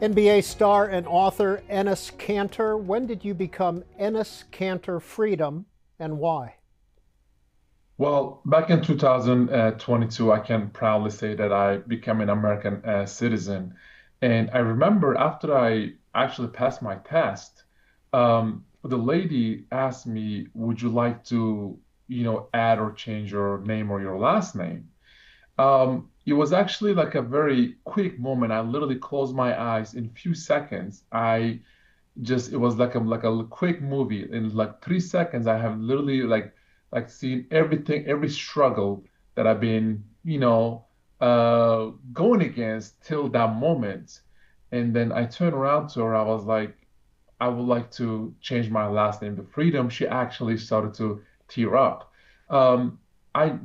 NBA star and author Enes Kanter. When did you become Enes Kanter Freedom and why? Well, back in 2022, I can proudly say that I became an American citizen. And I remember after I actually passed my test, the lady asked me, would you like to, add or change your name or your last name? It was actually like a very quick moment. I literally closed my eyes in a few seconds. It was like a quick movie. In like 3 seconds, I have literally like seen everything, every struggle that I've been, going against till that moment. And then I turned around to her. I was like, I would like to change my last name to Freedom. She actually started to tear up. I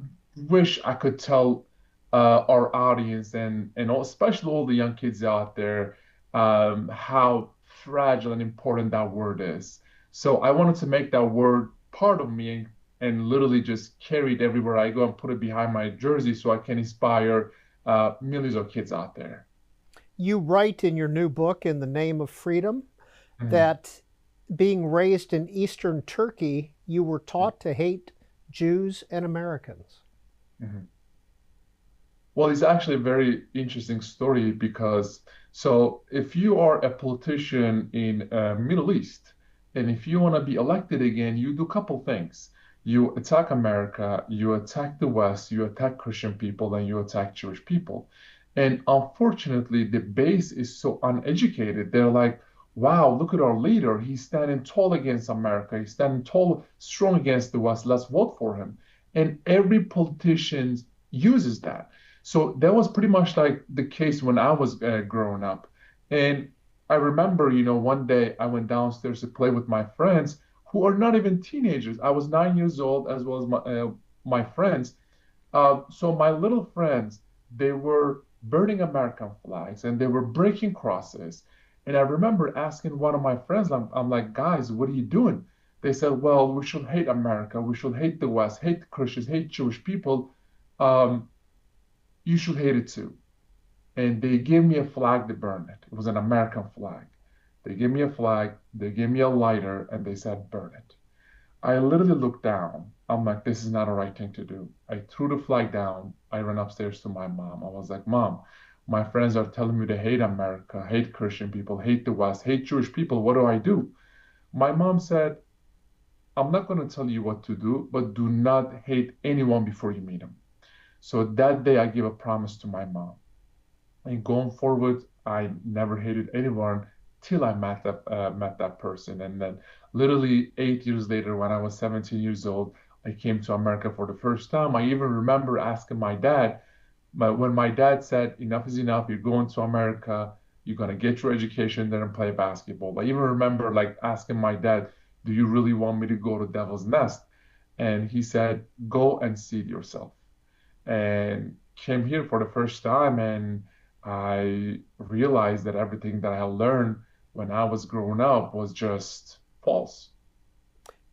wish I could tell our audience and especially all the young kids out there how fragile and important that word is. So I wanted to make that word part of me and literally just carry it everywhere I go and put it behind my jersey so I can inspire millions of kids out there. You write in your new book, In the Name of Freedom, Mhm. that being raised in Eastern Turkey, you were taught to hate Jews and Americans. Mhm. Well, it's actually a very interesting story because so if you are a politician in Middle East and if you want to be elected again, you do a couple things. You attack America, you attack the West, you attack Christian people, and you attack Jewish people. And unfortunately, the base is so uneducated. They're like, wow, look at our leader. He's standing tall against America. He's standing tall, strong against the West. Let's vote for him. And every politician uses that. So that was pretty much like the case when I was growing up. And I remember, one day I went downstairs to play with my friends who are not even teenagers. I was 9 years old, as well as my friends. So my little friends, they were burning American flags and they were breaking crosses. And I remember asking one of my friends, I'm like, guys, what are you doing? They said, well, we should hate America. We should hate the West, hate the Christians, hate Jewish people. Um, you should hate it too. And they gave me a flag to burn it. It was an American flag. They gave me a flag, they gave me a lighter, and they said, burn it. I literally looked down. I'm like, this is not a right thing to do. I threw the flag down. I ran upstairs to my mom. I was like, Mom, my friends are telling me to hate America, hate Christian people, hate the West, hate Jewish people. What do I do? My mom said, I'm not going to tell you what to do, but do not hate anyone before you meet them. So that day, I gave a promise to my mom. And going forward, I never hated anyone till I met that person. And then, literally 8 years later, when I was 17 years old, I came to America for the first time. I even remember asking my dad, when my dad said, "Enough is enough. You're going to America. You're gonna get your education there and play basketball." I even remember like asking my dad, "Do you really want me to go to Devil's Nest?" And he said, "Go and see it yourself." And came here for the first time and I realized that everything that I learned when I was growing up was just false.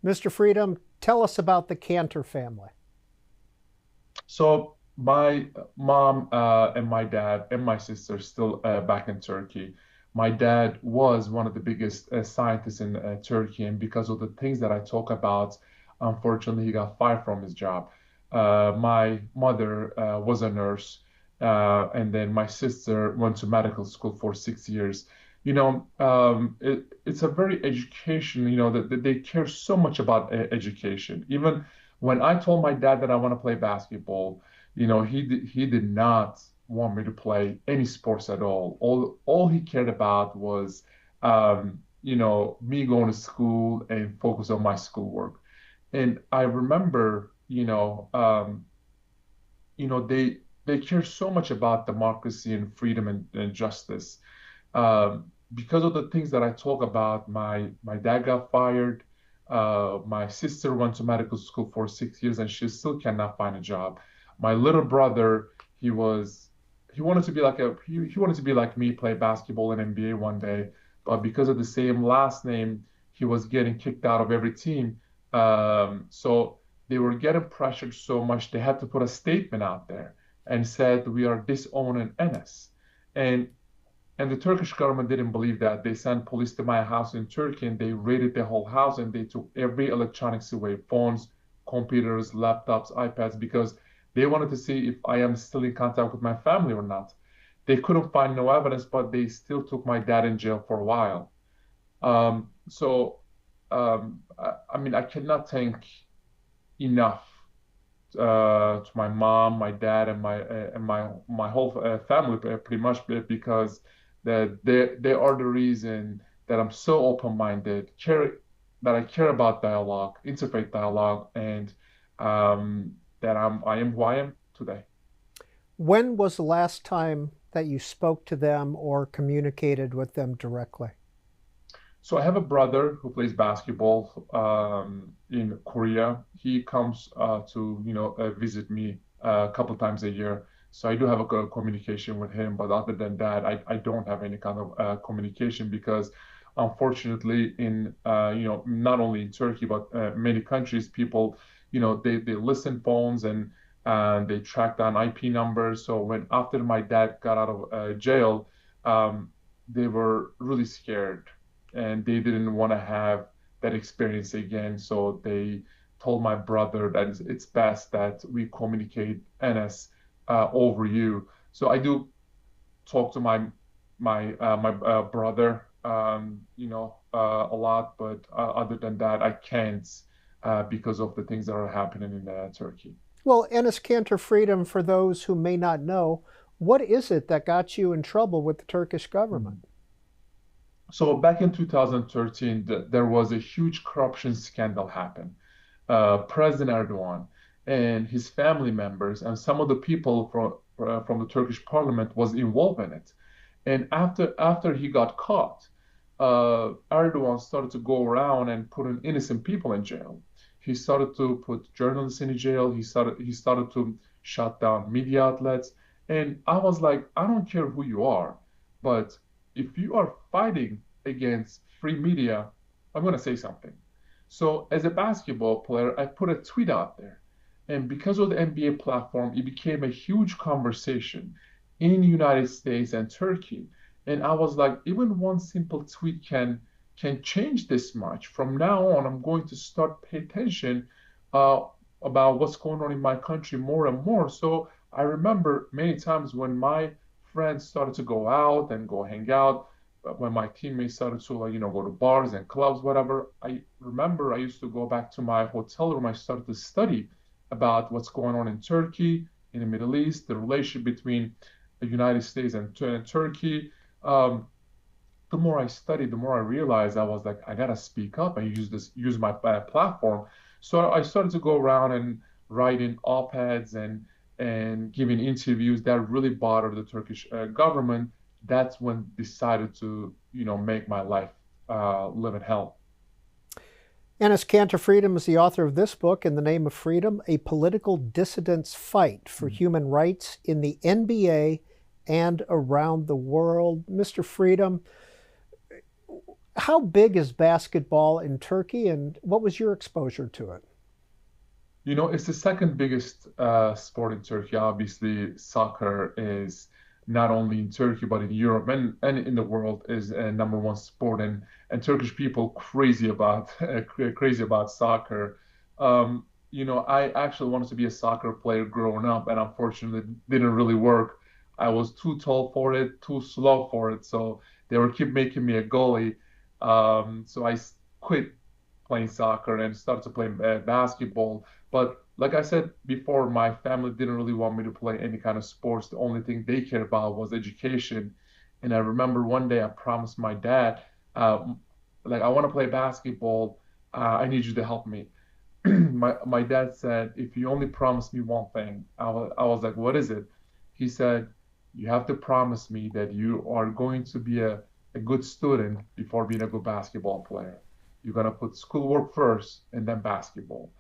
Mr. Freedom, tell us about the Kanter family. So my mom and my dad and my sister still back in Turkey. My dad was one of the biggest scientists in Turkey, and because of the things that I talk about, unfortunately, he got fired from his job. My mother was a nurse, and then my sister went to medical school for 6 years. It's a very education, that they care so much about education. Even when I told my dad that I want to play basketball, he did not want me to play any sports at all. All he cared about was me going to school and focus on my schoolwork. And I remember, they care so much about democracy and freedom and justice. Because of the things that I talk about, my dad got fired. My sister went to medical school for 6 years and she still cannot find a job. My little brother, he wanted to be like me, play basketball in NBA one day, but because of the same last name, he was getting kicked out of every team. So they were getting pressured so much they had to put a statement out there and said we are disowning Enes. And And the Turkish government didn't believe that. They sent police to my house in Turkey and they raided the whole house and they took every electronics away, phones, computers, laptops, iPads, because they wanted to see if I am still in contact with my family or not. They couldn't find no evidence, but they still took my dad in jail for a while. So, I mean, I cannot thank enough to my mom, my dad, and my whole family pretty much because they are the reason that I'm so open-minded, that I care about dialogue, interfaith dialogue, and that I am who I am today. When was the last time that you spoke to them or communicated with them directly? So I have a brother who plays basketball in Korea. He comes to visit me a couple times a year. So I do have a good communication with him, but other than that, I don't have any kind of communication because unfortunately in not only in Turkey but many countries, people they listen phones and they track down IP numbers. So when after my dad got out of jail, they were really scared and they didn't want to have that experience again. So they told my brother that it's best that we communicate NS over you. So I do talk to my brother, a lot, but other than that, I can't because of the things that are happening in Turkey. Well, Enes Kanter Freedom, for those who may not know, what is it that got you in trouble with the Turkish Mm. government? So back in 2013, there was a huge corruption scandal happen. President Erdogan and his family members and some of the people from the Turkish parliament was involved in it. And after he got caught, Erdogan started to go around and put in innocent people in jail. He started to put journalists in jail. He started to shut down media outlets. And I was like, I don't care who you are, but if you are fighting against free media, I'm going to say something. So as a basketball player, I put a tweet out there. And because of the NBA platform, it became a huge conversation in the United States and Turkey. And I was like, even one simple tweet can change this much. From now on, I'm going to start pay attention uh, about what's going on in my country more and more. So I remember many times when my friends started to go out and go hang out, when my teammates started to go to bars and clubs, whatever. I remember I used to go back to my hotel room. I started to study about what's going on in Turkey, in the Middle East, the relationship between the United States and Turkey. Um, the more I studied, the more I realized I was like, I gotta speak up and use my platform. So I started to go around and writing op-eds and giving interviews that really bothered the Turkish government. That's when decided to make my life live in hell. Enes Kanter Freedom is the author of this book, In the Name of Freedom, A Political Dissident's Fight for Mm. Human Rights in the NBA and Around the World. Mr. Freedom, how big is basketball in Turkey and what was your exposure to it? It's the second biggest sport in Turkey. Obviously, soccer is not only in Turkey but in Europe and in the world is a number one sport, and Turkish people crazy about crazy about soccer. I actually wanted to be a soccer player growing up, and unfortunately, it didn't really work. I was too tall for it, too slow for it, so they were keep making me a goalie. So I quit playing soccer and started to play basketball. But like I said before, my family didn't really want me to play any kind of sports. The only thing they cared about was education. And I remember one day I promised my dad, um, like, I want to play basketball. I need you to help me. My dad said, if you only promise me one thing, I was like, what is it? He said, you have to promise me that you are going to be a good student before being a good basketball player. You're going to put schoolwork first and then basketball.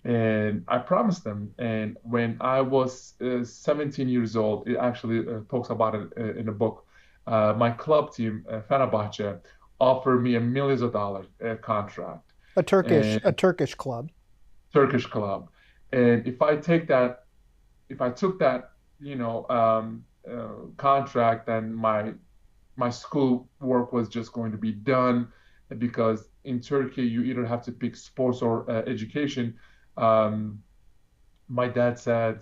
And I promised them. And when I was 17 years old, it actually talks about it in the book. My club team, Fenerbahce, offered me a millions of dollars contract. And A Turkish club. Turkish club. And if I took that, contract, then my my school work was just going to be done because in Turkey you either have to pick sports or education. Um, my dad said,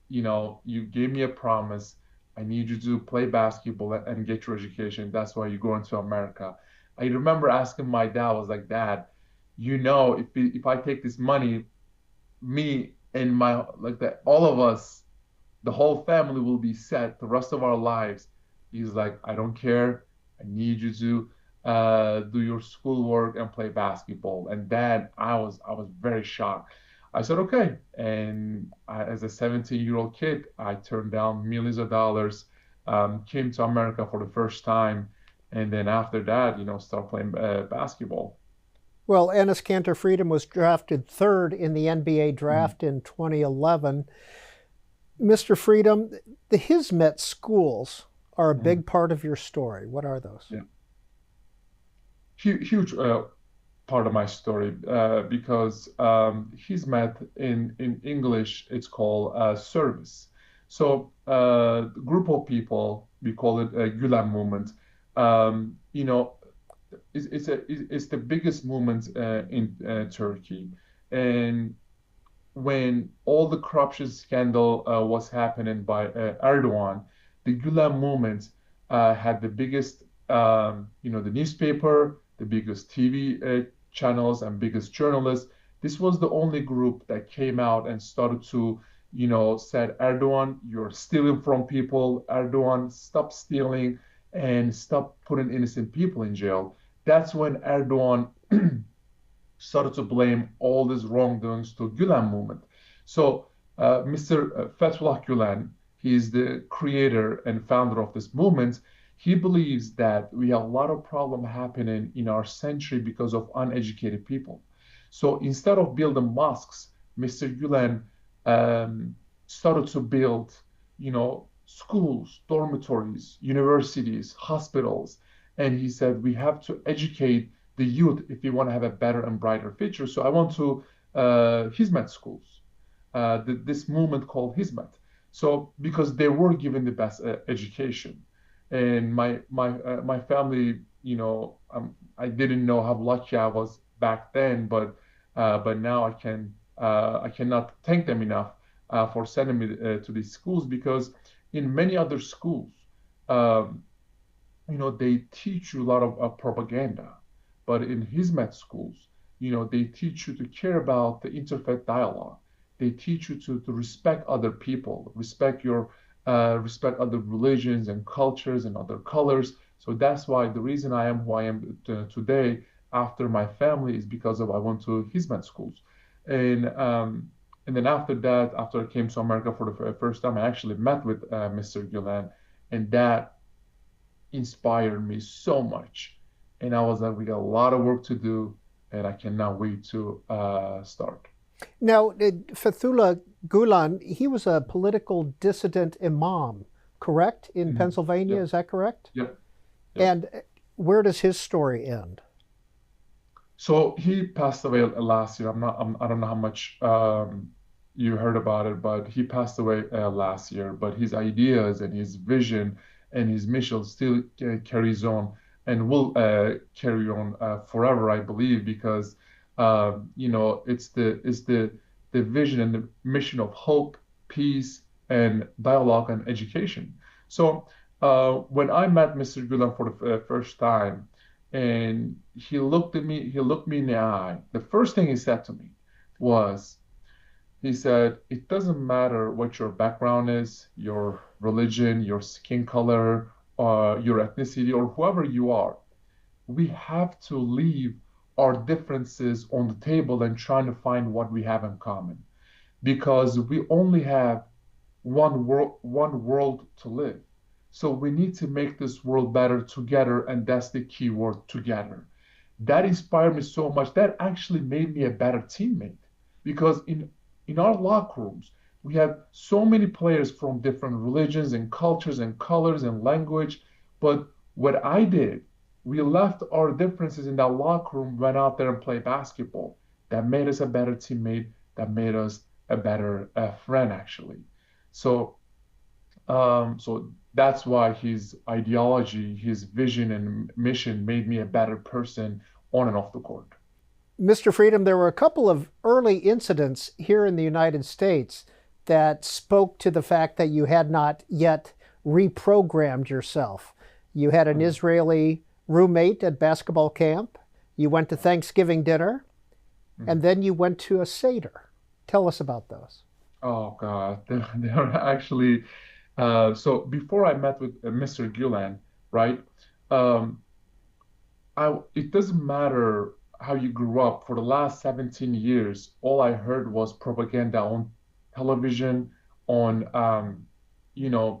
you gave me a promise. I need you to play basketball and get your education. That's why you're going to America. I remember asking my dad, I was like, Dad, if I take this money, me and my like that, all of us, the whole family will be set the rest of our lives. He's like, I don't care. I need you to do your schoolwork and play basketball. And then I was very shocked. I said, okay. And as a 17-year-old kid, I turned down millions of dollars, came to America for the first time. And then after that, start playing basketball. Well, Enes Kanter Freedom was drafted third in the NBA Mhm. draft in 2011. Mr. Freedom, the Hizmet schools are a Mhm. big part of your story. What are those? Yeah. Huge part of my story because his math in English it's called service. So group of people we call it a Gülen movement. Um, you know, it's the biggest movement in Turkey, and when all the corruption scandal was happening by Erdogan, the Gülen movement had the biggest, the newspaper, the biggest TV channels, and biggest journalists. This was the only group that came out and started to, said, Erdogan, you're stealing from people. Erdogan, stop stealing and stop putting innocent people in jail. That's when Erdogan started to blame all these wrongdoings to Gülen movement. So Mr. Fethullah Gülen, he is the creator and founder of this movement. He believes that we have a lot of problem happening in our century because of uneducated people. So instead of building mosques, Mr. Gülen um, started to build, schools, dormitories, universities, hospitals, and he said we have to educate the youth if we want to have a better and brighter future. So I went to Hizmet schools, this movement called Hizmet. So because they were given the best education, and my family, I didn't know how lucky I was back then, but now I cannot thank them enough for sending me to these schools because in many other schools, um, they teach you a lot of propaganda. But in Hizmet schools, they teach you to care about the interfaith dialogue. They teach you to respect other people, respect other religions and cultures and other colors. So that's why the reason I am who I am today after my family is because of I went to Hizmet schools. And then after that, after I came to America for the first time, I actually met with Mr. Gulen, and that inspired me so much. And I was like, we got a lot of work to do, and I cannot wait to start. Now, Fethullah Gulen, he was a political dissident imam, correct, in Mhm. Pennsylvania? Yep, Is that correct? yep, yep. And where does his story end? So he passed away last year. I don't know how much you heard about it, but he passed away last year. But his ideas and his vision and his mission still carries on and will carry on forever, I believe, because it's the vision and the mission of hope, peace, and dialogue and education. So when I met Mr. Gulen for the first time, and he looked me in the eye. The first thing he said to me was, he said, it doesn't matter what your background is, your religion, your skin color, your ethnicity, or whoever you are. We have to leave our differences on the table and trying to find what we have in common because we only have one world to live. So we need to make this world better together, and that's the key word, together. That inspired me so much. That actually made me a better teammate because in our locker rooms, we have so many players from different religions and cultures and colors and language. But what I did, we left our differences in that locker room, went out there and played basketball. That made us a better teammate. That made us a better friend, actually. So, so that's why his ideology, his vision and mission made me a better person on and off the court. Mr. Freedom, there were a couple of early incidents here in the United States that spoke to the fact that you had not yet reprogrammed yourself. You had an Mm. Israeli roommate at basketball camp, you went to Thanksgiving dinner, and Mhm. then you went to a Seder. Tell us about those. Oh God, they're actually so before I met with Mr. Gulen, right? Um, it doesn't matter how you grew up. For the last 17 years, all I heard was propaganda on television, on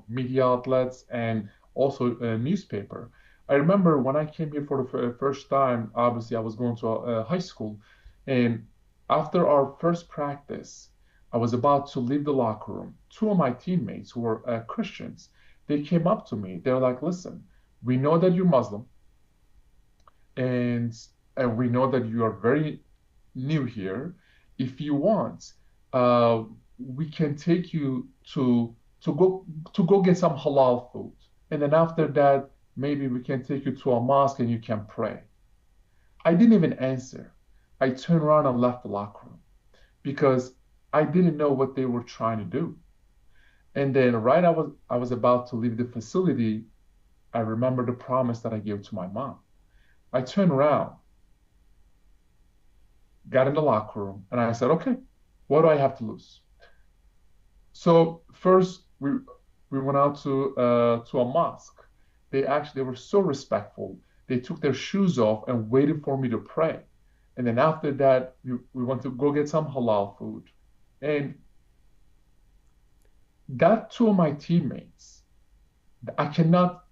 media outlets, and also a newspaper. I remember when I came here for the first time, obviously I was going to a high school, and after our first practice, I was about to leave the locker room. Two of my teammates who were Christians, they came up to me. They're like, "Listen, we know that you're Muslim and we know that you are very new here. If you want, we can take you to go get some halal food, and then after that, maybe we can take you to a mosque and you can pray." I didn't even answer. I turned around and left the locker room because I didn't know what they were trying to do. And then right I was about to leave the facility, I remember the promise that I gave to my mom. I turned around, got in the locker room, and I said, "Okay, what do I have to lose?" So first we went out to a mosque. They were so respectful. They took their shoes off and waited for me to pray. And then after that, we went to go get some halal food. And that two of my teammates, I cannot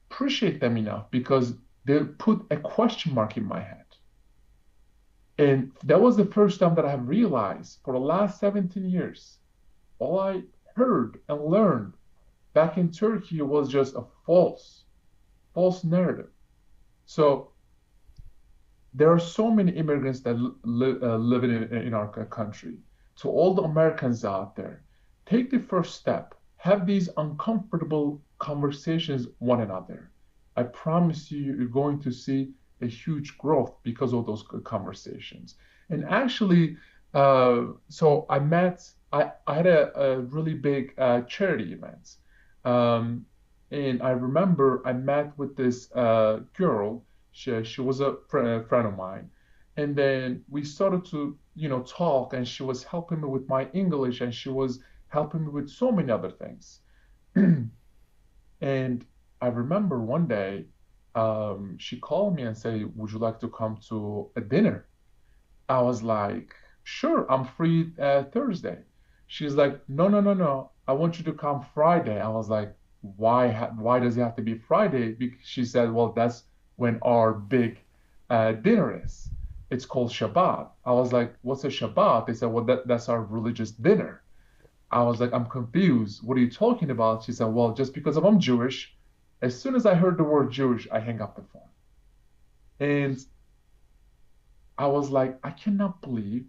appreciate them enough because they put a question mark in my head. And that was the first time that I have realized for the last 17 years, all I heard and learned back in Turkey was just a false narrative. So there are so many immigrants that live in our country. To all the Americans out there, take the first step. Have these uncomfortable conversations with one another. I promise you, you're going to see a huge growth because of those conversations. And actually, so I had a really big charity event. Um, and I remember I met with this girl. She was a friend of mine. And then we started to, talk, and she was helping me with my English, and she was helping me with so many other things. And I remember one day, she called me and said, "Would you like to come to a dinner?" I was like, "Sure, I'm free Thursday." She's like, "No, no, no, no. I want you to come Friday." I was like, why does it have to be Friday? She said, "Well, that's when our big dinner is. It's called Shabbat." I was like, "What's a Shabbat?" They said, "Well, that's our religious dinner." I was like, "I'm confused. What are you talking about?" She said, "Well, just because I'm Jewish, as soon as I heard the word Jewish, I hang up the phone." And I was like, I cannot believe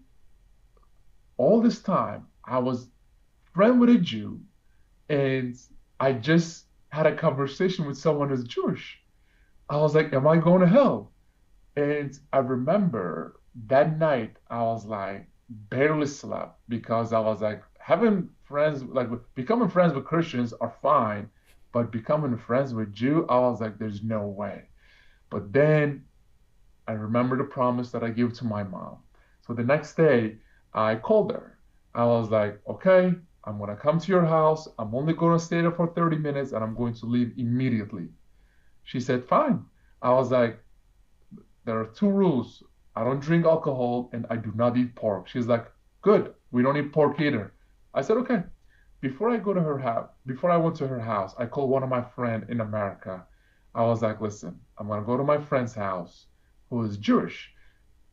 all this time I was friend with a Jew, and I just had a conversation with someone who's Jewish. I was like, am I going to hell? And I remember that night I was like barely slept because I was like having friends, like becoming friends with Christians are fine, but becoming friends with Jew, I was like, there's no way. But then I remember the promise that I gave to my mom. So the next day, I called her. I was like, okay, I'm going to come to your house. I'm only going to stay there for 30 minutes and I'm going to leave immediately. She said, fine. I was like, there are two rules. I don't drink alcohol and I do not eat pork. She's like, good. We don't eat pork either. I said, okay. Before I went to her house, I called one of my friends in America. I was like, listen, I'm going to go to my friend's house who is Jewish.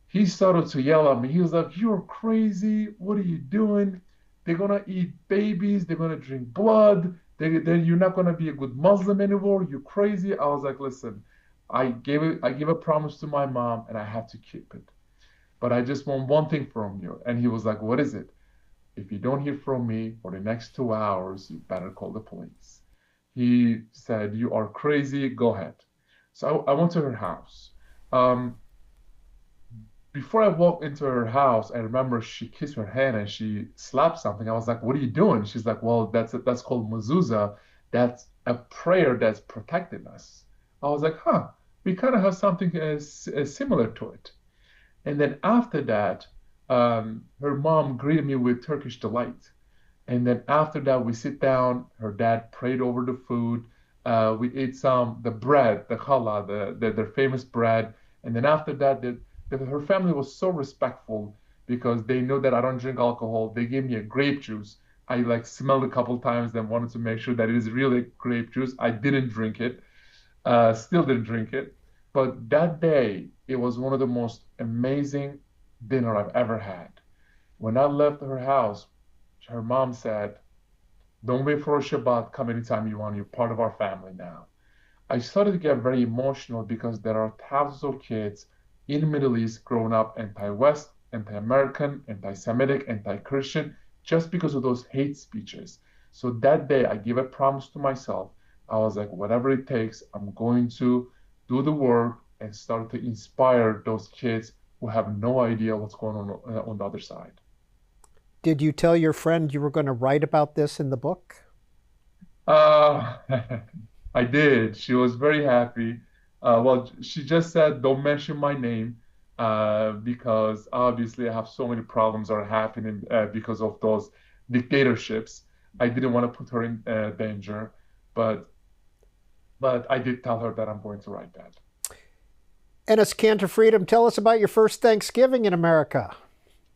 He started to yell at me. He was like, "You're crazy. What are you doing? They're gonna eat babies. They're gonna drink blood. Then you're not gonna be a good Muslim anymore. You're crazy." I was like, "Listen, I gave a promise to my mom, and I have to keep it. But I just want one thing from you." And he was like, "What is it?" "If you don't hear from me for the next 2 hours, you better call the police." He said, "You are crazy. Go ahead." So I went to her house. Um, Before I walked into her house, I remember she kissed her hand and she slapped something. I was like, "What are you doing?" She's like, "Well, that's called mezuzah. That's a prayer that's protecting us." I was like, "Huh, we kind of have something similar to it." And then after that, her mom greeted me with Turkish delight. And then after that, we sit down. Her dad prayed over the food. We ate the bread, the challah, their famous bread. And then after that, her family was so respectful because they know that I don't drink alcohol. They gave me a grape juice. I like smelled a couple times, then wanted to make sure that it is really grape juice. I didn't drink it, still didn't drink it. But that day, it was one of the most amazing dinner I've ever had. When I left her house, her mom said, "Don't wait for a Shabbat. Come anytime you want. You're part of our family now." I started to get very emotional because there are thousands of kids in the Middle East growing up anti-West, anti-American, anti-Semitic, anti-Christian, just because of those hate speeches. So that day, I gave a promise to myself. I was like, whatever it takes, I'm going to do the work and start to inspire those kids who have no idea what's going on the other side. Did you tell your friend you were going to write about this in the book? Uh, I did. She was very happy. Well, she just said, "Don't mention my name," because obviously I have so many problems that are happening because of those dictatorships. I didn't want to put her in danger, but I did tell her that I'm going to write that. Enes Kanter Freedom, tell us about your first Thanksgiving in America.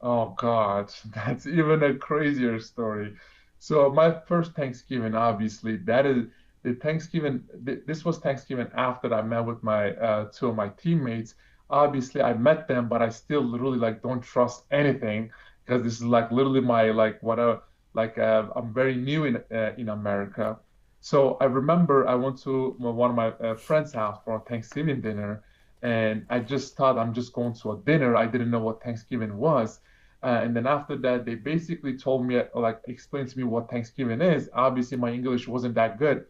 Oh God, that's even a crazier story. So my first Thanksgiving, obviously, that is the Thanksgiving. This was Thanksgiving after I met with my two of my teammates. Obviously, I met them, but I still literally like don't trust anything because this is like literally my like what a like I'm very new in America. So I remember I went to one of my friends' house for a Thanksgiving dinner, and I just thought I'm just going to a dinner. I didn't know what Thanksgiving was. And then after that, they basically told me, like, explained to me what Thanksgiving is. Obviously, my English wasn't that good.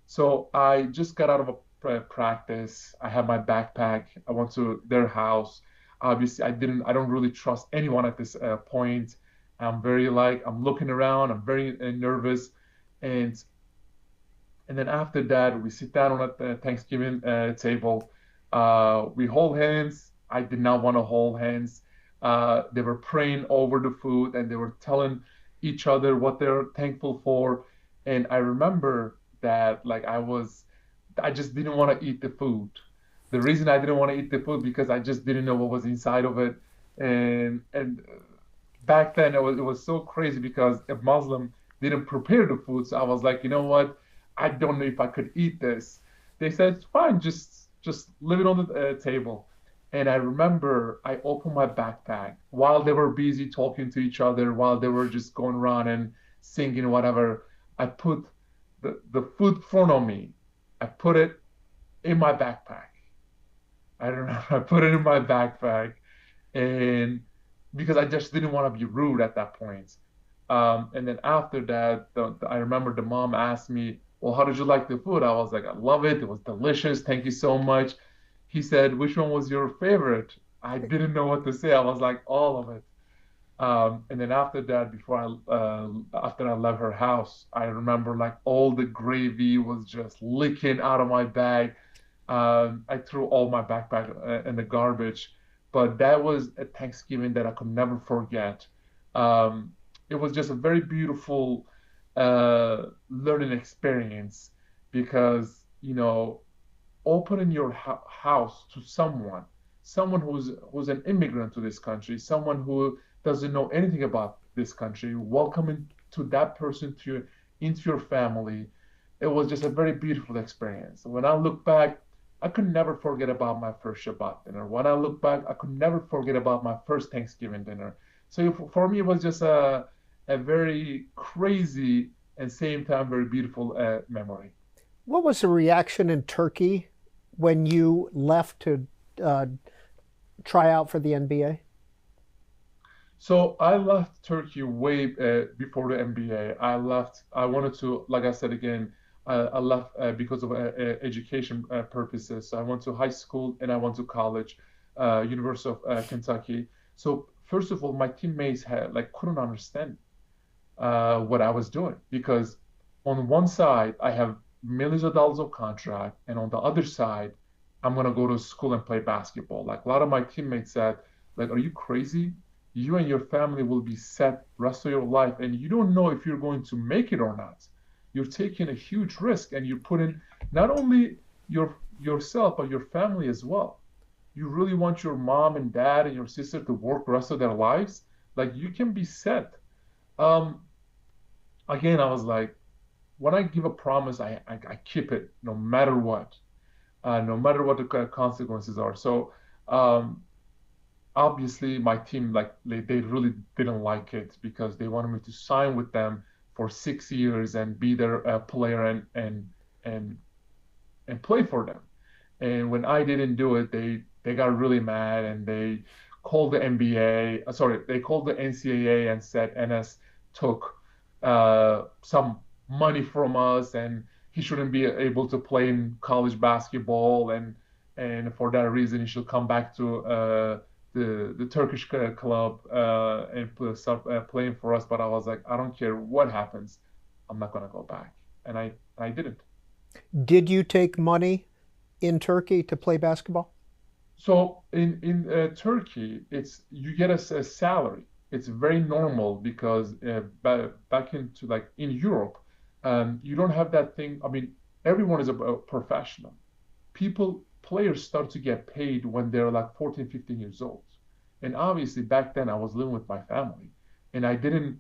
So I just got out of a practice. I had my backpack. I went to their house. Obviously, I don't really trust anyone at this point. I'm looking around. I'm very nervous. And then after that, we sit down on a Thanksgiving table. We hold hands. I did not want to hold hands. They were praying over the food and they were telling each other what they're thankful for. And I remember that I just didn't want to eat the food. The reason I didn't want to eat the food because I just didn't know what was inside of it. And back then it was so crazy because a Muslim didn't prepare the food. So I was like, you know what? I don't know if I could eat this. They said, it's fine, just leave it on the table. And I remember I opened my backpack while they were busy talking to each other, while they were just going around and singing whatever. I put the food in front of me. I put it in my backpack. I remember I put it in my backpack, and because I just didn't want to be rude at that point. And then after that, I remember the mom asked me, "Well, how did you like the food?" I was like, "I love it. It was delicious. Thank you so much." He said, "Which one was your favorite?" I didn't know what to say. I was like, "All of it." And then after that, after I left her house, I remember like all the gravy was just leaking out of my bag. I threw all my backpack in the garbage, but that was a Thanksgiving that I could never forget. Um, it was just a very beautiful learning experience because, opening your house to someone who's an immigrant to this country, someone who doesn't know anything about this country, welcoming to that person into your family. It was just a very beautiful experience. When I look back, I could never forget about my first Shabbat dinner. When I look back, I could never forget about my first Thanksgiving dinner. So for me, it was just a very crazy and same time very beautiful memory. What was the reaction in Turkey when you left to uh, try out for the NBA? So I left Turkey way before the NBA. I left. I wanted to, like I said again, I left because of education purposes. So I went to high school and I went to college, University of Kentucky. So first of all, my teammates had like couldn't understand what I was doing because on one side I have millions of dollars of contract, and on the other side, I'm gonna go to school and play basketball. Like a lot of my teammates said, like, are you crazy? You and your family will be set rest of your life, and you don't know if you're going to make it or not. You're taking a huge risk, and you're putting not only yourself but your family as well. You really want your mom and dad and your sister to work the rest of their lives? Like you can be set. Um, Again, I was like, when I give a promise, I keep it no matter what the consequences are. So um, obviously, my team like they really didn't like it because they wanted me to sign with them for 6 years and be their player and and play for them. And when I didn't do it, they got really mad and they called the NBA. Sorry, they called the NCAA and said Enes took some money from us and he shouldn't be able to play in college basketball and for that reason he should come back to the Turkish club and start playing for us. But I was like, I don't care what happens, I'm not gonna go back, and I didn't. Did you take money in Turkey to play basketball? So in Turkey, it's you get a salary. It's very normal because back into like in Europe, you don't have that thing. I mean, everyone is a professional. Players start to get paid when they're like 14, 15 years old. And obviously back then I was living with my family, and I didn't.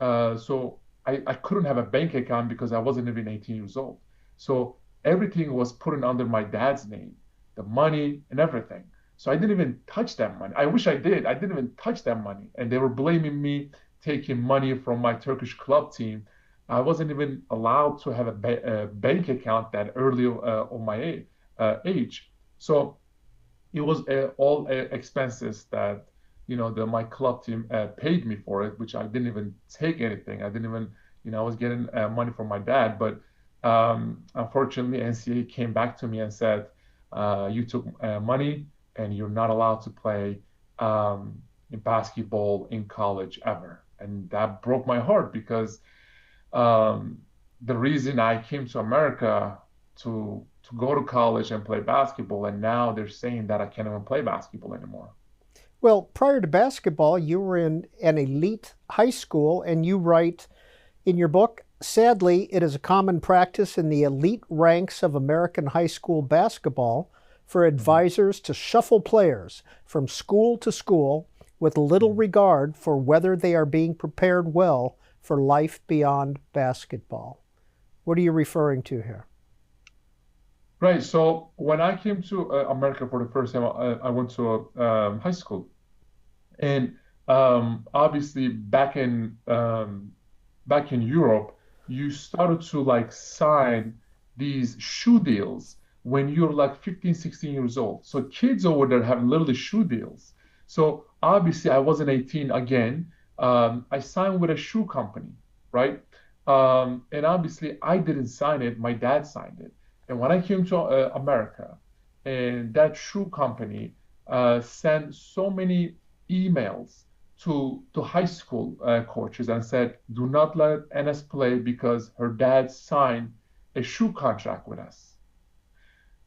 So I couldn't have a bank account because I wasn't even 18 years old. So everything was put in under my dad's name, the money and everything. So I didn't even touch that money. I wish I did. I didn't even touch that money. And they were blaming me taking money from my Turkish club team. I wasn't even allowed to have a bank account that early on my age. So it was all expenses that my club team paid me for it, which I didn't even take anything. I didn't even I was getting money from my dad, but unfortunately NCAA came back to me and said you took money and you're not allowed to play in basketball in college ever. And that broke my heart because um, the reason I came to America to go to college and play basketball, and now they're saying that I can't even play basketball anymore. Well, prior to basketball, you were in an elite high school, and you write in your book, sadly, it is a common practice in the elite ranks of American high school basketball for Mhm. advisors to shuffle players from school to school with little Mhm. regard for whether they are being prepared well for life beyond basketball. What are you referring to here? Right. So when I came to America for the first time, I went to high school, and obviously back in Europe, you started to like sign these shoe deals when you're like 15, 16 years old. So kids over there have literally shoe deals. So obviously I wasn't 18 again. I signed with a shoe company, right? And obviously I didn't sign it, my dad signed it. And when I came to America, and that shoe company sent so many emails to high school coaches and said, "Do not let Enes play because her dad signed a shoe contract with us."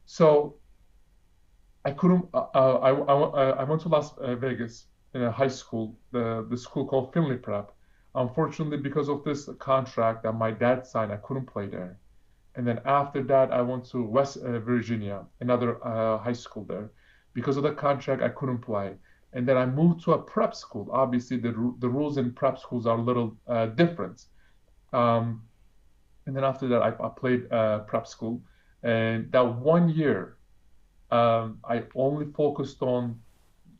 So I couldn't. I went to Las Vegas in a high school, the school called Finley Prep. Unfortunately, because of this contract that my dad signed, I couldn't play there. And then after that, I went to West Virginia, another high school there. Because of the contract, I couldn't play. And then I moved to a prep school. Obviously, the rules in prep schools are a little different. Um, and then after that, I played prep school. And that 1 year, I only focused on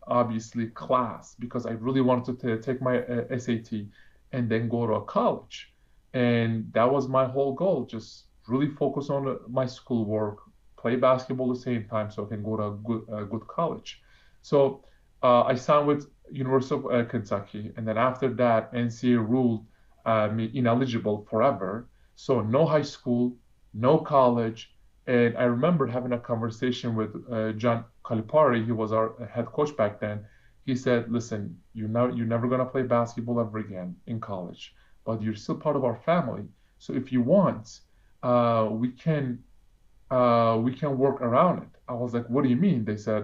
obviously class because I really wanted to take my SAT and then go to a college. And that was my whole goal, just really focus on my schoolwork, play basketball at the same time so I can go to a good college. So I signed with University of Kentucky, and then after that, NCAA ruled me ineligible forever. So no high school, no college. And I remember having a conversation with John Calipari. He was our head coach back then. He said, "Listen, you're never gonna play basketball ever again in college, but you're still part of our family. So if you want, uh, we can we can work around it." I was like, "What do you mean?" They said,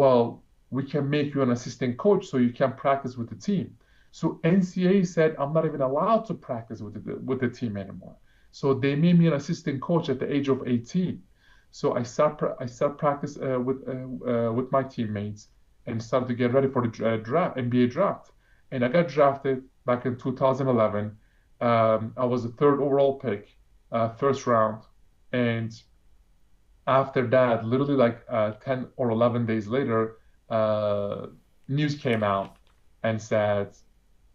"Well, we can make you an assistant coach so you can practice with the team." So NCAA said, "I'm not even allowed to practice with the team anymore." So they made me an assistant coach at the age of 18. So I start practice with my teammates and started to get ready for the NBA draft. And I got drafted back in 2011. I was the third overall pick, first round. And after that, literally like 10 or 11 days later, uh, news came out and said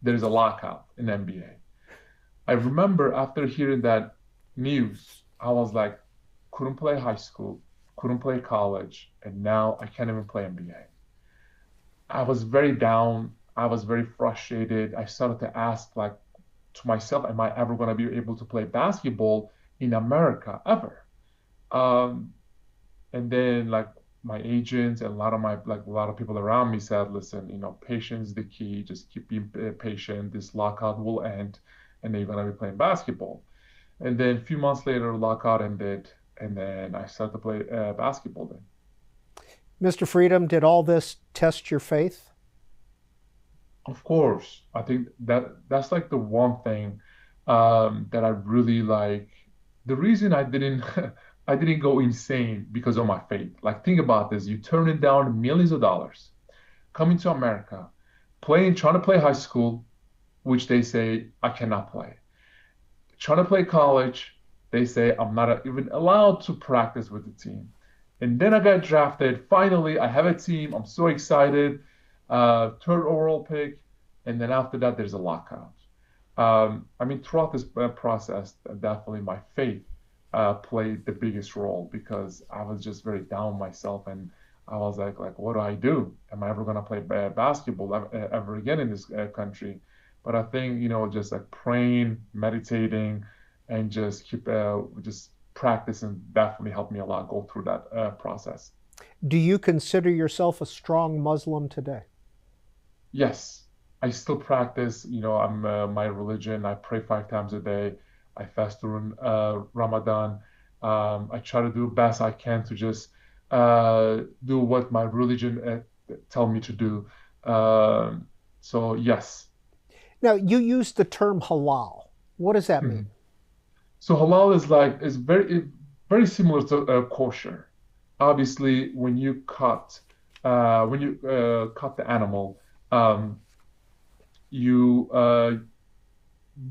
there's a lockout in NBA. I remember after hearing that news, I was like, couldn't play high school, couldn't play college, and now I can't even play NBA. I was very down. I was very frustrated. I started to ask, like, to myself, am I ever going to be able to play basketball in America ever? Um, And then like my agents and a lot of my like a lot of people around me said, listen, patience is the key. Just keep being patient. This lockout will end, and then you're gonna be playing basketball. And then a few months later, lockout ended, and then I started to play basketball then. Mr. Freedom, did all this test your faith? Of course, I think that's like the one thing that I really like. The reason I didn't I didn't go insane because of my faith. Like think about this: you turning down millions of dollars, coming to America, trying to play high school, which they say I cannot play. Trying to play college, they say I'm not even allowed to practice with the team. And then I got drafted. Finally, I have a team. I'm so excited. Third overall pick. And then after that, there's a lockout. I mean, throughout this process, definitely my faith played the biggest role because I was just very down myself, and I was like, what do I do? Am I ever gonna play basketball ever again in this country? But I think just like praying, meditating, and just keep just practicing definitely helped me a lot go through that process. Do you consider yourself a strong Muslim today? Yes, I still practice. I'm my religion. I pray 5 times a day. I fast during Ramadan. I try to do the best I can to just do what my religion tell me to do. So yes. Now, you used the term halal. What does that mean? Mhm. So halal is very similar to kosher. Obviously, when you cut the animal, um, you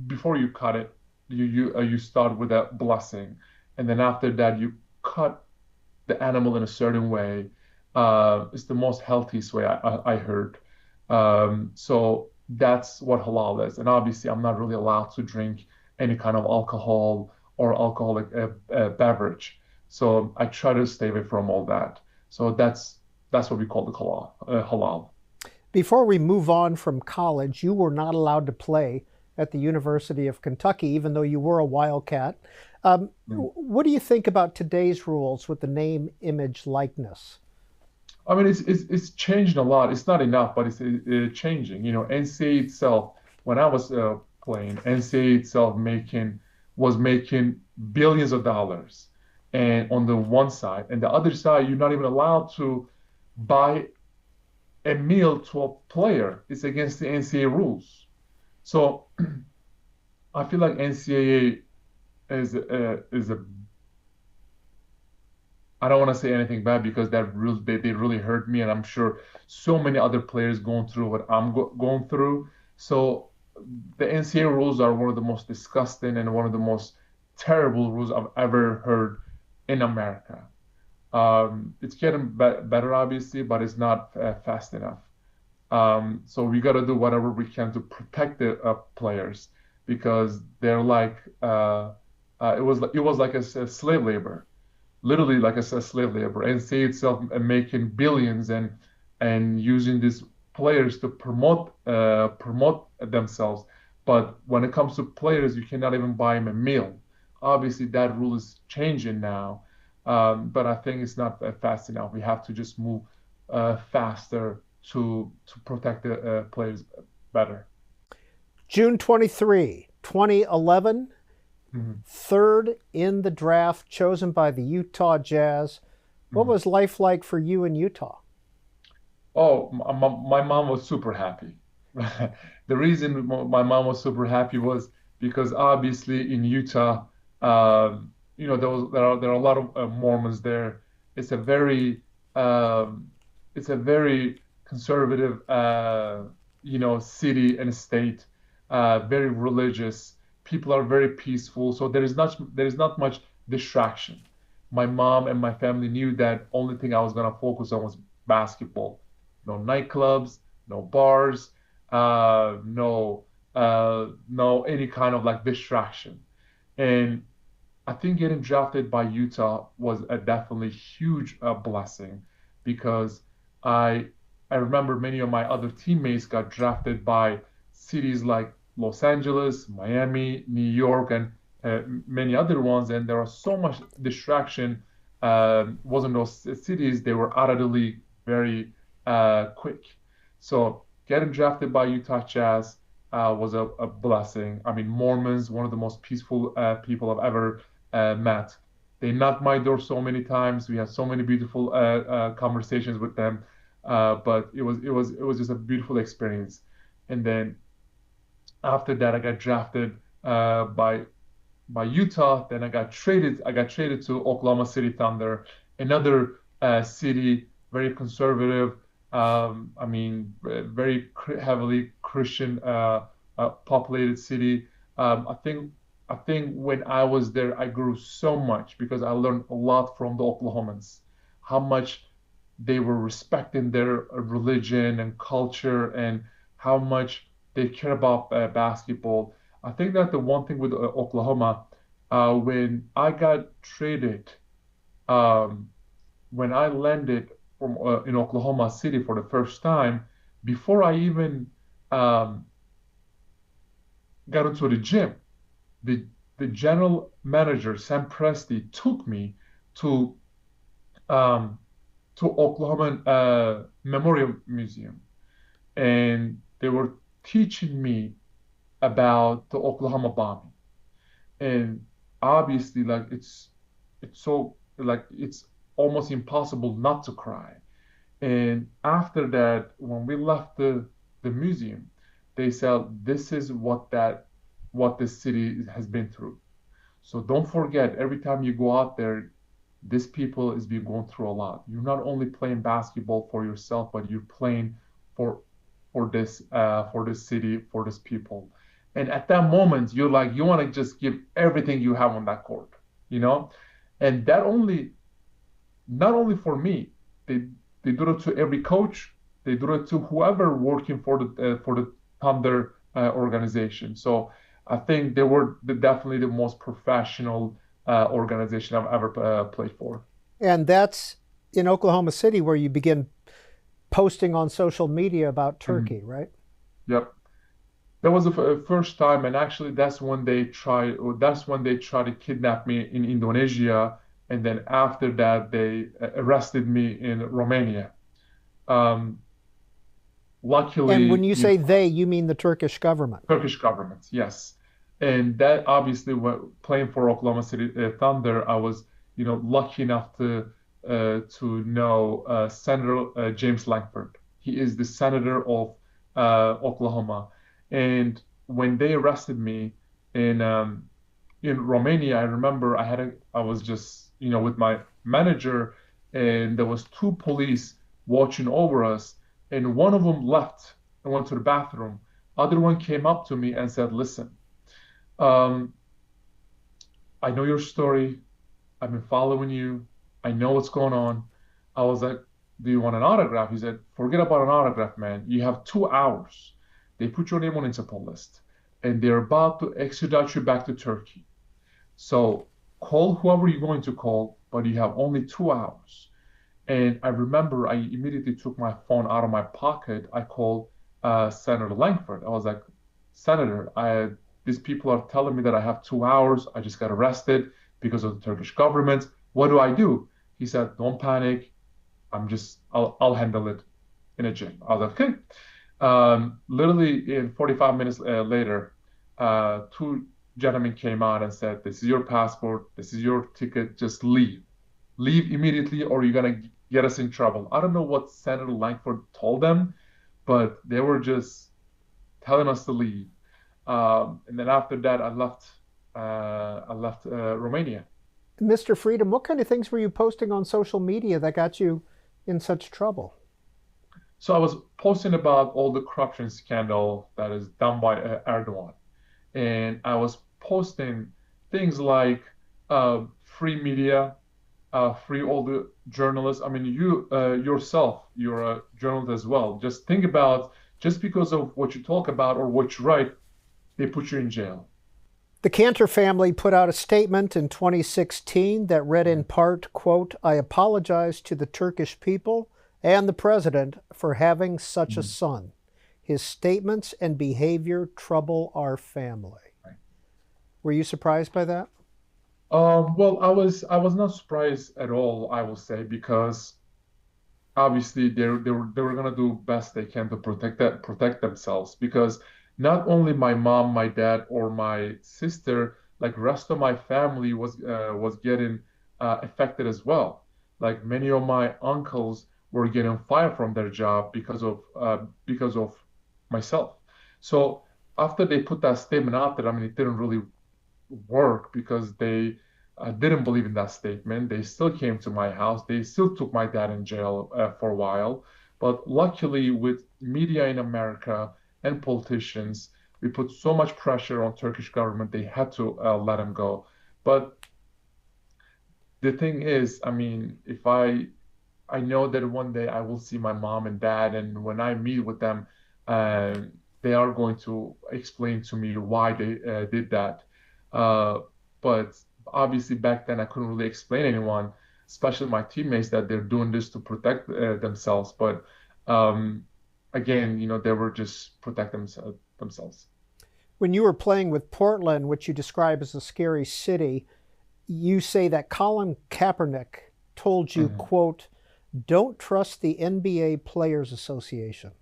before you cut it, you start with a blessing, and then after that you cut the animal in a certain way. It's the most healthiest way I heard. So that's what halal is. And obviously, I'm not really allowed to drink any kind of alcohol or alcoholic beverage. So I try to stay away from all that. So that's what we call the halal. Before we move on from college, you were not allowed to play at the University of Kentucky, even though you were a Wildcat. What do you think about today's rules with the name, image, likeness? I mean, it's changing a lot. It's not enough, but it's changing. NCAA itself, when I was playing, NCAA itself was making billions of dollars, and on the one side, and the other side, you're not even allowed to buy a meal to a player. It's against the NCAA rules. So I feel like NCAA is a I don't want to say anything bad because they really hurt me, and I'm sure so many other players going through what I'm going through. So the NCAA rules are one of the most disgusting and one of the most terrible rules I've ever heard in America. It's getting better, obviously, but it's not fast enough. So we got to do whatever we can to protect the players because they're like it was like a slave labor, literally like a slave labor, and say itself making billions and using these players to promote themselves. But when it comes to players, you cannot even buy them a meal Obviously, that rule is changing now, but I think it's not fast enough. We have to just move faster to protect the players better. June 23, 2011, Mhm. third in the draft chosen by the Utah Jazz. What Mhm. was life like for you in Utah? Oh, my mom was super happy. The reason my mom was super happy was because obviously in Utah, there are a lot of Mormons there. It's a very um, it's a very conservative city and state, very religious. People are very peaceful, so there is not much distraction. My mom and my family knew that only thing I was gonna focus on was basketball. No nightclubs, no bars, no any kind of like distraction. And I think getting drafted by Utah was a definitely huge blessing because I I remember many of my other teammates got drafted by cities like Los Angeles, Miami, New York, and many other ones, and there was so much distraction. Wasn't those cities? They were out of the league very quick. So getting drafted by Utah Jazz was a blessing. I mean, Mormons, one of the most peaceful people I've ever met. They knocked my door so many times. We had so many beautiful conversations with them, but it was just a beautiful experience. And then after that, I got drafted by Utah. Then I got traded. I got traded to Oklahoma City Thunder, another city, very conservative. I mean, very heavily Christian populated city. I think when I was there, I grew so much because I learned a lot from the Oklahomans, how much they were respecting their religion and culture and how much they care about basketball. I think that the one thing with Oklahoma, when I got traded, um, when I landed in Oklahoma City for the first time, before I even um, got into the gym, the the general manager Sam Presti took me to um, to Oklahoma Memorial Museum, and they were teaching me about the Oklahoma bombing. And obviously, like it's so like it's almost impossible not to cry. And after that, when we left the museum, they said this is what the city has been through. So don't forget, every time you go out there, this people is being going through a lot. You're not only playing basketball for yourself, but you're playing for for this city, for this people. And at that moment, you're like you want to just give everything you have on that court, you know? And that only not only for me, they they do it to every coach, they do it to whoever working for the Thunder organization. So I think they were definitely the most professional organization I've ever played for. And that's in Oklahoma City where you begin posting on social media about Mhm. Turkey, right? Yep, that was the first time, and actually that's when they tried to kidnap me in Indonesia, and then after that they arrested me in Romania. Um, And luckily, when you say they, you mean the Turkish government. Turkish government, yes. And that obviously, when playing for Oklahoma City Thunder, I was, lucky enough to know Senator James Lankford. He is the senator of Oklahoma. And when they arrested me in um, in Romania, I remember I was just, with my manager, and there was two police watching over us, and one of them left and went to the bathroom. Other one came up to me and said, "Listen, um, I know your story. I've been following you. I know what's going on." I was like, "Do you want an autograph?" He said, "Forget about an autograph, man. You have 2 hours. They put your name on Interpol list, and they're about to extradite you back to Turkey. So call whoever you're going to call, but you have only 2 hours." And I remember I immediately took my phone out of my pocket. I called Senator Langford. I was like, "Senator, these people are telling me that I have 2 hours. I just got arrested because of the Turkish government. What do I do? He said, don't panic. I'll handle it in a gym. I was like, okay. Literally in 45 minutes later, two gentlemen came out and said, this is your passport. This is your ticket. Just leave. Leave immediately or you're going to get us in trouble. I don't know what Senator Langford told them, but they were just telling us to leave. And then after that, I left Romania. Mr. Freedom, what kind of things were you posting on social media that got you in such trouble? So I was posting about all the corruption scandal that is done by Erdogan, and I was posting things like free media, free all the journalists. I mean, you yourself, you're a journalist as well. Just think about just because of what you talk about or what you write, they put you in jail. The Kanter family put out a statement in 2016 that read in part, quote, I apologize to the Turkish people and the president for having such a Mhm. son. His statements and behavior trouble our family. Right. Were you surprised by that? Well, I was not surprised at all, I will say, because obviously they were gonna do best they can to protect themselves because not only my mom, my dad, or my sister, like rest of my family was getting affected as well. Like many of my uncles were getting fired from their job because of myself. So after they put that statement out there, I mean, it didn't really work because they didn't believe in that statement. They still came to my house. They still took my dad in jail for a while. But luckily, with media in America and politicians, we put so much pressure on Turkish government. They had to let him go. But the thing is, I mean, if I know that one day I will see my mom and dad, and when I meet with them, uh, they are going to explain to me why they did that. Uh, but obviously back then I couldn't really explain anyone, especially my teammates, that they're doing this to protect themselves. But um, again, they were just protect themselves. When you were playing with Portland, which you describe as a scary city, you say that Colin Kaepernick told you, Mhm. quote, don't trust the NBA Players Association.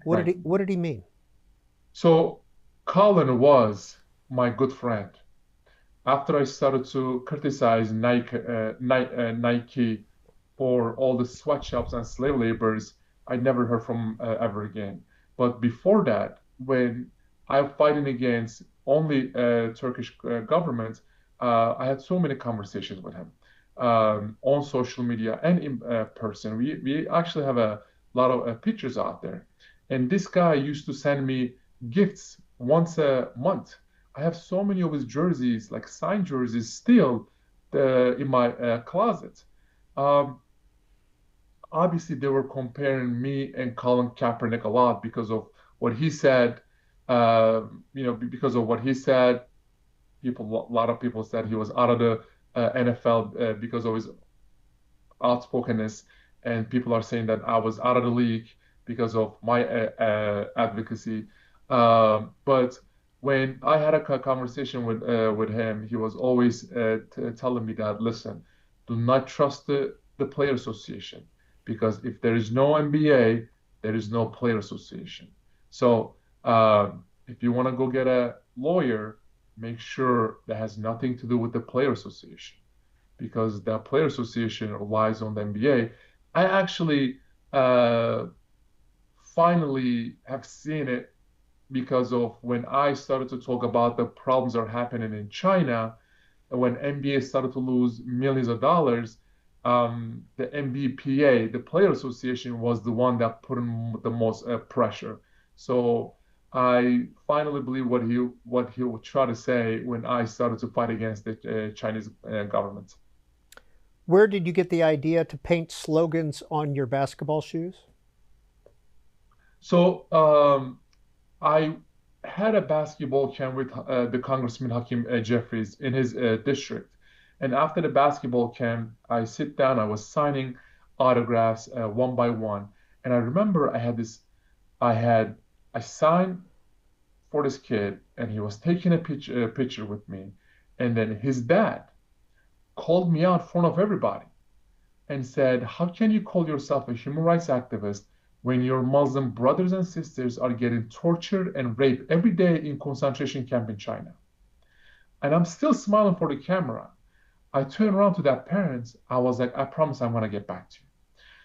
Right. What did he mean? So Colin was my good friend. After I started to criticize Nike for all the sweatshops and slave laborers, I never heard from ever again. But before that, when I'm fighting against only Turkish government, I had so many conversations with him on social media and in person. We actually have a lot of pictures out there. And this guy used to send me gifts once a month. I have so many of his jerseys, like signed jerseys, still in my closet. Um, Obviously, they were comparing me and Colin Kaepernick a lot because of what he said. Because of what he said, a lot of people said he was out of the NFL because of his outspokenness, and people are saying that I was out of the league because of my advocacy. But when I had a conversation with him, he was always telling me that, listen, do not trust the player association because if there is no NBA, there is no player association. So if you want to go get a lawyer, make sure that has nothing to do with the player association because the player association relies on the NBA. I actually uh, finally have seen it because of when I started to talk about the problems that are happening in China, when NBA started to lose millions of dollars, the NBPA, the Player Association, was the one that put in the most pressure. So I finally believe what he would try to say when I started to fight against the Chinese government. Where did you get the idea to paint slogans on your basketball shoes? So I had a basketball camp with the Congressman Hakeem Jeffries in his district. And after the basketball camp, I sit down, I was signing autographs one by one. And I remember I signed for this kid, and he was taking a picture with me, and then his dad called me out in front of everybody and said, "How can you call yourself a human rights activist when your Muslim brothers and sisters are getting tortured and raped every day in concentration camp in China?" And I'm still smiling for the camera. I turned around to that parents. I was like, "I promise I'm going to get back to you."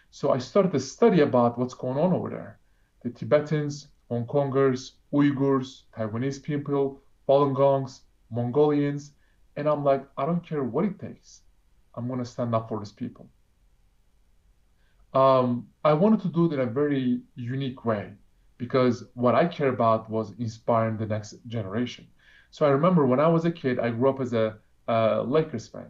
So I started to study about what's going on over there. The Tibetans, Hong Kongers, Uyghurs, Taiwanese people, Falun Gongs, Mongolians. And I'm like, I don't care what it takes. I'm going to stand up for these people. I wanted to do it in a very unique way because what I care about was inspiring the next generation. So I remember when I was a kid, I grew up as a Lakers fan.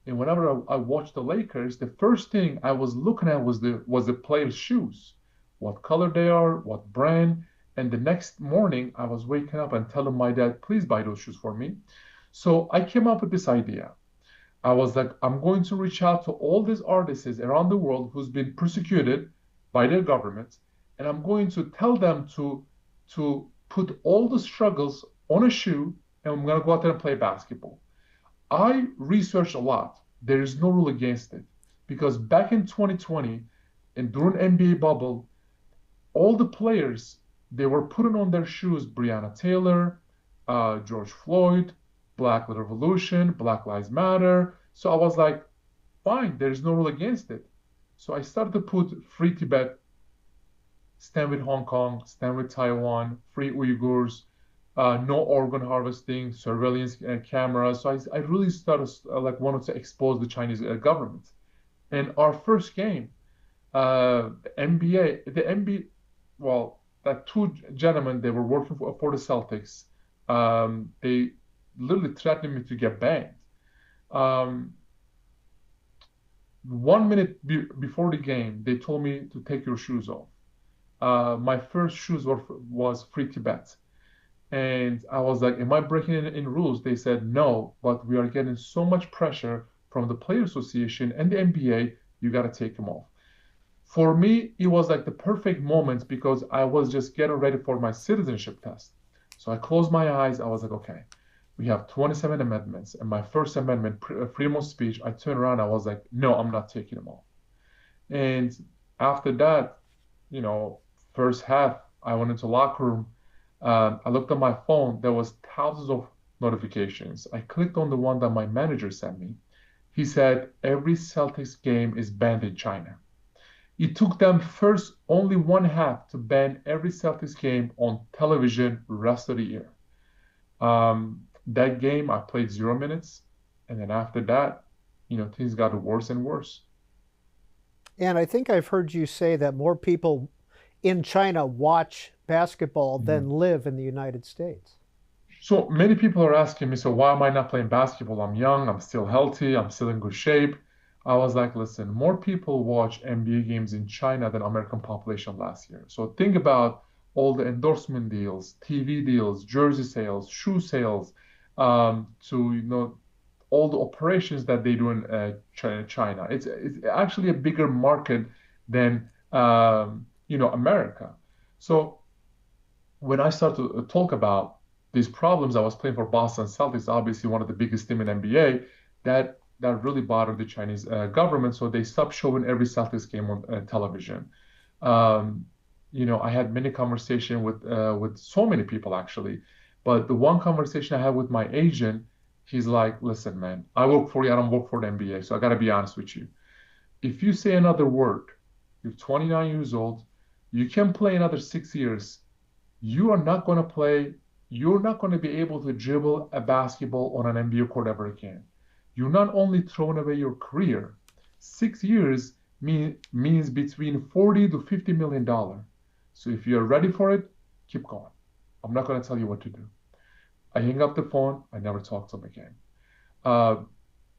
And whenever I watched the Lakers, the first thing I was looking at was the players' shoes, what color they are, what brand. And the next morning, I was waking up and telling my dad, "Please buy those shoes for me." So I came up with this idea. I was like, I'm going to reach out to all these artists around the world who's been persecuted by their government, and I'm going to tell them to put all the struggles on a shoe, and I'm going to go out there and play basketball. I researched a lot. There is no rule against it because back in 2020, and during NBA bubble, all the players they were putting on their shoes Breonna Taylor, George Floyd, Black Revolution, Black Lives Matter. So I was like, fine, there's no rule against it. So I started to put Free Tibet, Stand with Hong Kong, Stand with Taiwan, Free Uyghurs, no organ harvesting, surveillance cameras. So I really started like wanted to expose the Chinese government. And our first game, NBA, well, that two gentlemen, they were working for the Celtics. They literally threatened me to get banned. 1 minute before the game, they told me to take your shoes off. My first shoes was Free Tibet. And I was like, am I breaking in rules? They said, no, but we are getting so much pressure from the Player Association and the NBA, you got to take them off. For me, it was like the perfect moment because I was just getting ready for my citizenship test. So I closed my eyes. I was like, okay, we have 27 amendments. And my first amendment, freedom of speech, I turned around. I was like, no, I'm not taking them off. And after that, first half, I went into locker room. I looked at my phone. There was thousands of notifications. I clicked on the one that my manager sent me. He said, every Celtics game is banned in China. It took them first only one half to ban every Celtics game on television rest of the year. That game, I played 0 minutes. And then after that, things got worse and worse. And I think I've heard you say that more people in China watch basketball than live in the United States. So many people are asking me, so why am I not playing basketball? I'm young, I'm still healthy, I'm still in good shape. I was like, listen, more people watch NBA games in China than American population last year. So think about all the endorsement deals, TV deals, jersey sales, shoe sales, to all the operations that they do in China. It's actually a bigger market than America. So when I started to talk about these problems, I was playing for Boston Celtics, obviously one of the biggest team in NBA. That really bothered the Chinese government, so they stopped showing every Celtics game on television. I had many conversations with so many people actually, but the one conversation I had with my agent, he's like, "Listen, man, I work for you. I don't work for the NBA, so I got to be honest with you. If you say another word, you're 29 years old, you can play another 6 years. You are not going to play. You're not going to be able to dribble a basketball on an NBA court ever again. You're not only throwing away your career. 6 years means between $40 to $50 million. So if you're ready for it, keep going. I'm not going to tell you what to do." I hang up the phone. I never talk to them again.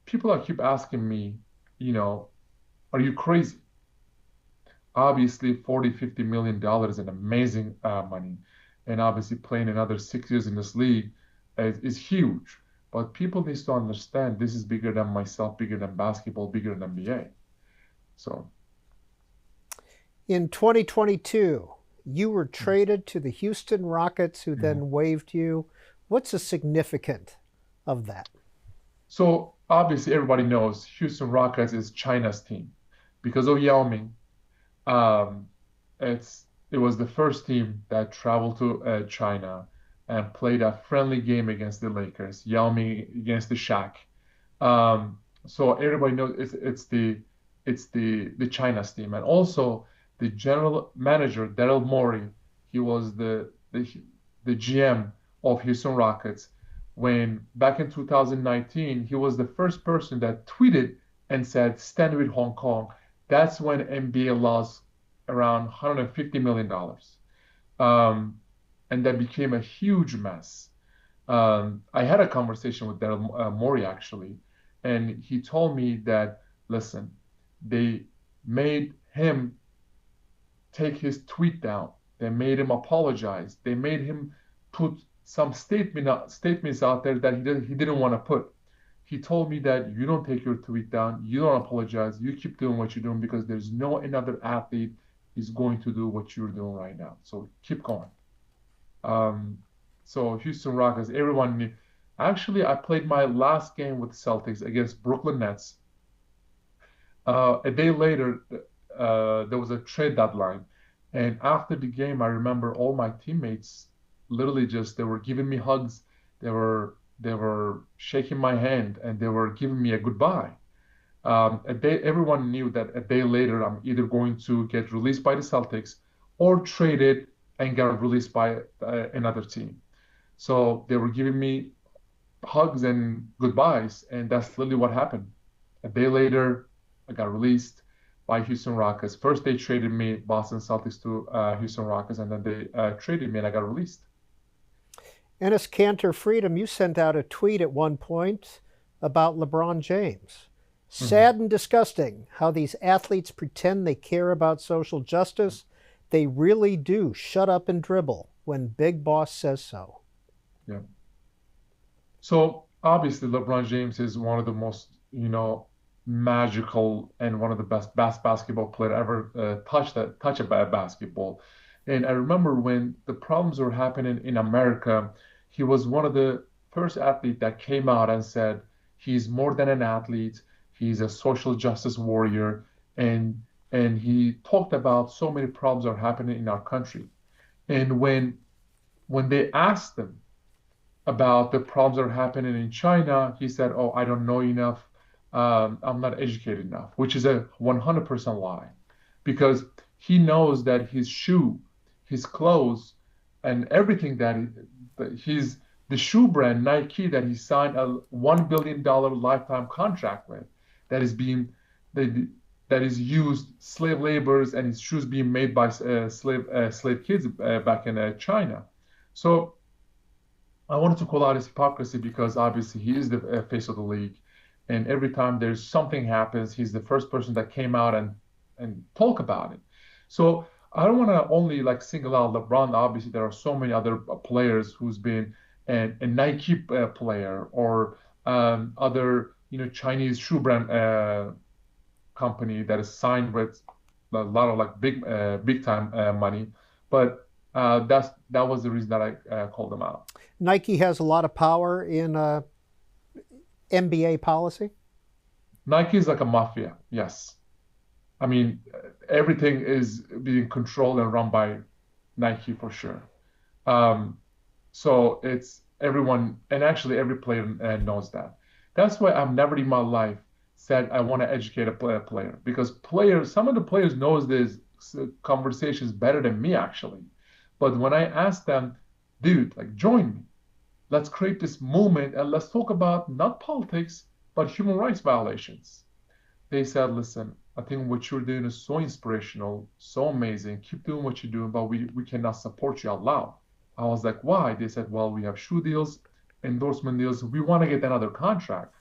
People keep asking me, are you crazy? Obviously, $40, $50 million is an amazing money. And obviously playing another 6 years in this league is huge. But people need to understand this is bigger than myself, bigger than basketball, bigger than NBA. So in 2022, You were traded to the Houston Rockets, who then waived you. What's the significance of that? So obviously everybody knows Houston Rockets is China's team because of Yao Ming. Um, it was the first team that traveled to China and played a friendly game against the Lakers. Yao Ming against the Shaq. So everybody knows it's the China's team, and also the general manager Daryl Morey. He was the GM of Houston Rockets. When back in 2019, he was the first person that tweeted and said, "Stand with Hong Kong." That's when NBA lost around $150 million. And that became a huge mess. I had a conversation with Daryl Morey actually, and he told me that, listen, they made him take his tweet down. They made him apologize. They made him put some statements out there that he didn't want to put. He told me that you don't take your tweet down, you don't apologize, you keep doing what you're doing because there's no another athlete is going to do what you're doing right now. So keep going. So Houston Rockets, everyone knew. Actually, I played my last game with the Celtics against Brooklyn Nets. A day later, there was a trade deadline. And after the game, I remember all my teammates literally they were giving me hugs. They were shaking my hand and they were giving me a goodbye. Everyone knew that a day later, I'm either going to get released by the Celtics or traded and get released by another team. So they were giving me hugs and goodbyes, and that's literally what happened. A day later, I got released by Houston Rockets. First, they traded me, Boston Celtics, to Houston Rockets, and then they traded me, and I got released. Enes Kanter Freedom, you sent out a tweet at one point about LeBron James. Sad and disgusting how these athletes pretend they care about social justice. They really do shut up and dribble when Big Boss says so. Yeah. So obviously, LeBron James is one of the most, magical and one of the best basketball player ever touch a basketball. And I remember when the problems were happening in America, he was one of the first athletes that came out and said he's more than an athlete. He's a social justice warrior, and he talked about so many problems are happening in our country. And when they asked him about the problems that are happening in China, he said, "Oh, I don't know enough. I'm not educated enough," which is a 100% lie, because he knows that his shoe, his clothes, and everything the shoe brand Nike that he signed a $1 billion lifetime contract with, that is used slave laborers, and his shoes being made by slave kids back in China. So I wanted to call out his hypocrisy because obviously he is the face of the league, and every time there's something happens, he's the first person that came out and talk about it. So I don't want to only single out LeBron. Obviously, there are so many other players who's been a Nike player or other Chinese shoe brand company that is signed with a lot of big time money, but that was the reason that I called them out. Nike has a lot of power in NBA policy. Nike is like a mafia, yes. I mean, everything is being controlled and run by Nike for sure. So it's everyone, and actually every player knows that. That's why I've never in my life said I want to educate a player, because some of the players knows these conversations better than me actually. But when I ask them, dude, join me, let's create this movement and let's talk about not politics but human rights violations. They said, listen, I think what you're doing is so inspirational, so amazing. Keep doing what you're doing, but we cannot support you out loud. I was like, why? They said, well, we have shoe deals, endorsement deals. We want to get another contract.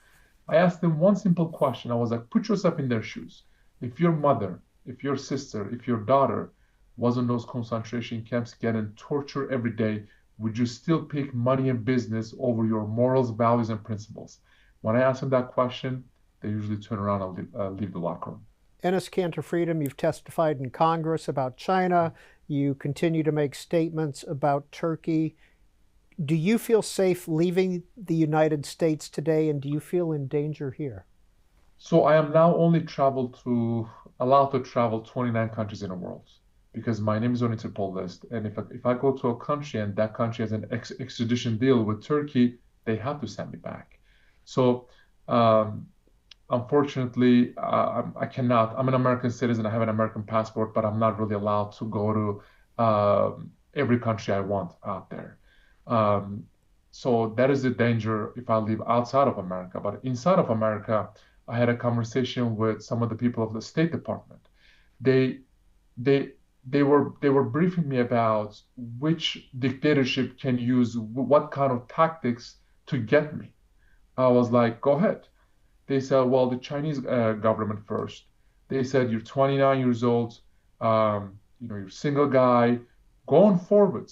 I asked them one simple question. I was like, put yourself in their shoes. If your mother, if your sister, if your daughter was in those concentration camps getting tortured every day, would you still pick money and business over your morals, values, and principles? When I ask them that question, they usually turn around and leave the locker room. Enes Kanter Freedom, you've testified in Congress about China. You continue to make statements about Turkey. Do you feel safe leaving the United States today, and do you feel in danger here? So I am now only allowed to travel 29 countries in the world because my name is on Interpol list. And if I go to a country and that country has an extradition deal with Turkey, they have to send me back. So um, unfortunately, I cannot. I'm an American citizen. I have an American passport, but I'm not really allowed to go to every country I want out there. Um, so that is the danger if I live outside of America. But inside of America, I had a conversation with some of the people of the State Department. They they they were briefing me about which dictatorship can use what kind of tactics to get me. I was like, go ahead. They said, well, the Chinese government first. They said, you're 29 years old, you're a single guy. Going forward,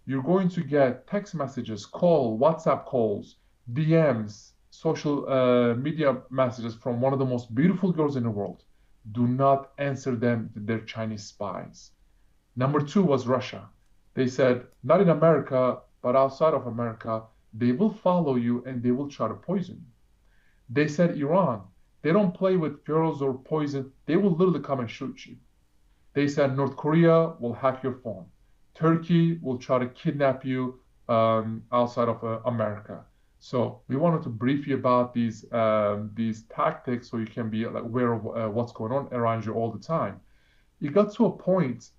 you're going to get text messages, WhatsApp calls, DMs, social media messages from one of the most beautiful girls in the world. Do not answer them. They're Chinese spies. Number two was Russia. They said, not in America, but outside of America, they will follow you and they will try to poison you. They said Iran, they don't play with girls or poison. They will literally come and shoot you. They said North Korea will hack your phone. Turkey will try to kidnap you outside of America. So we wanted to brief you about these tactics so you can be aware of what's going on around you all the time. It got to a point,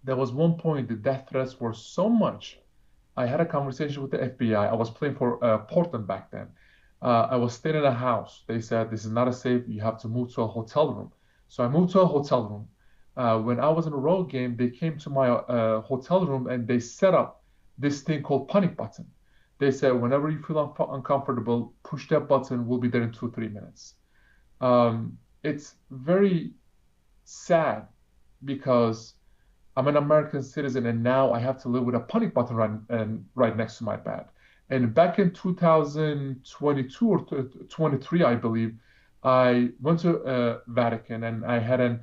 there was one point the death threats were so much. I had a conversation with the FBI. I was playing for Portland back then. I was staying in a house. They said, this is not a safe, you have to move to a hotel room. So I moved to a hotel room. When I was in a road game, they came to my hotel room and they set up this thing called panic button. They said, whenever you feel uncomfortable, push that button. We'll be there in 2-3 minutes. It's very sad because I'm an American citizen and now I have to live with a panic button right next to my bed. And back in 2022 or 23, I believe, I went to Vatican and I had an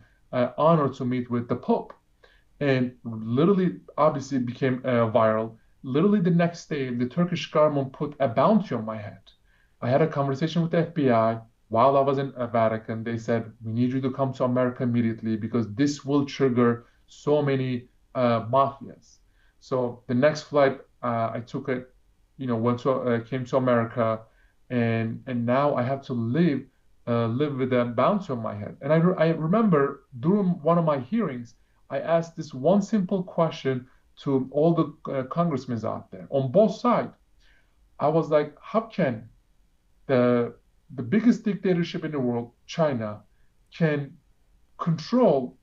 honor to meet with the Pope. And literally, obviously, it became viral. Literally the next day, the Turkish government put a bounty on my head. I had a conversation with the FBI while I was in Vatican. They said, we need you to come to America immediately because this will trigger so many mafias. So the next flight, I took it, came to America, and now I have to live with a bounty on my head. And I remember during one of my hearings, I asked this one simple question to all the congressmen out there on both sides. I was like, how can the biggest dictatorship in the world, China, can control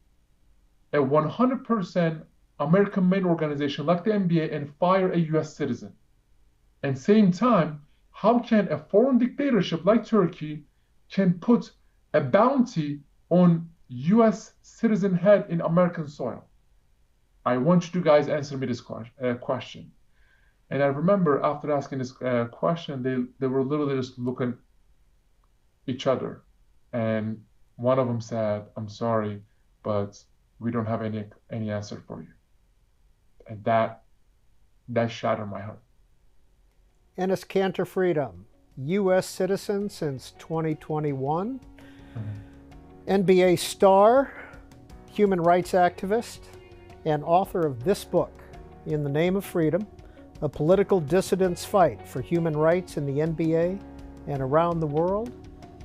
a 100% American-made organization like the NBA and fire a US citizen? And same time, how can a foreign dictatorship like Turkey can put a bounty on US citizen head in American soil? I want you guys answer me this question. And I remember after asking this question, they were literally just looking each other. And one of them said, I'm sorry, but we don't have any answer for you. And that shattered my heart. Enes Kanter Freedom, U.S. citizen since 2021, NBA star, human rights activist, and author of this book, In the Name of Freedom, A Political Dissident's Fight for Human Rights in the NBA and Around the World.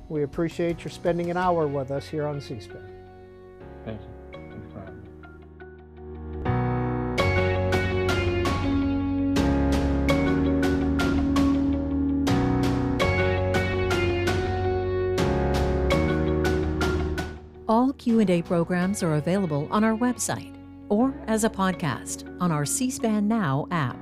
We appreciate your spending an hour with us here on C-SPAN. Thank you. Thank you for having me. All Q&A programs are available on our website or as a podcast on our C-SPAN Now app.